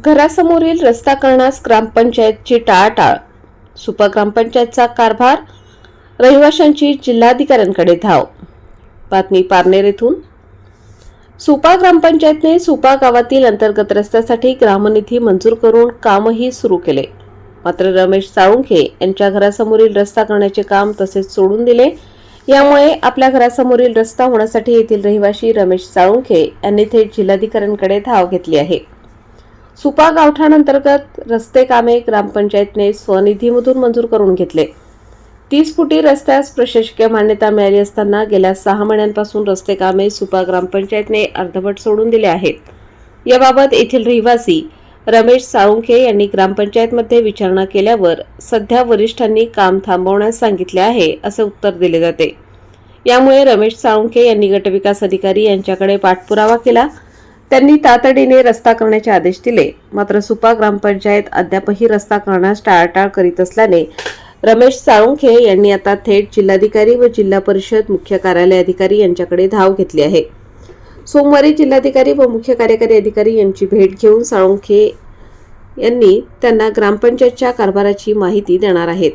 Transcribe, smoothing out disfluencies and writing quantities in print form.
घरासमोरील रस्ता करण्यास ग्रामपंचायतची टाळाटाळ. सुपा ग्रामपंचायतचा कारभार, रहिवाशांची जिल्हाधिकाऱ्यांकडे धाव. बातमी पारनेर येथून. सुपा ग्रामपंचायतने सुपा गावातील अंतर्गत रस्त्यासाठी ग्रामनिधी मंजूर करून कामही सुरू केले. मात्र रमेश साळुंखे यांच्या घरासमोरील रस्ता करण्याचे काम तसेच सोडून दिले. यामुळे आपल्या घरासमोरील रस्ता होण्यासाठी येथील रहिवासी रमेश साळुंखे यांनी थेट जिल्हाधिकाऱ्यांकडे धाव घेतली आहे. सुपा गावठाण अंतर्गत रस्ते कामे ग्रामपंचायतने स्वनिधीमधून मंजूर करून घेतले. 30 फुटी रस्त्यास प्रशासकीय मान्यता मिळाली असताना गेल्या 6 महिन्यांपासून रस्ते कामे सुपा ग्रामपंचायतने अर्धवट सोडून दिले आहेत. याबाबत येथील रहिवासी रमेश साळुंखे यांनी ग्रामपंचायतमध्ये विचारणा केल्यावर सध्या वरिष्ठांनी काम थांबवण्यास सांगितले आहे असे उत्तर दिले जाते. यामुळे रमेश साळुंखे यांनी गटविकास अधिकारी यांच्याकडे पाठपुरावा केला. त्यांनी तातडीने रस्ता करण्याचे आदेश दिले. मात्र सुपा ग्रामपंचायत अद्यापही रस्ता करण्यास टाळाटाळ करीत असल्याने रमेश साळुंखे यांनी आता थेट जिल्हाधिकारी व जिल्हा परिषद मुख्य कार्यालय अधिकारी यांच्याकडे धाव घेतली आहे. सोमवारी जिल्हाधिकारी व मुख्य कार्यकारी अधिकारी यांची भेट घेऊन साळुंखे यांनी त्यांना ग्रामपंचायतच्या कारभाराची माहिती देणार आहेत.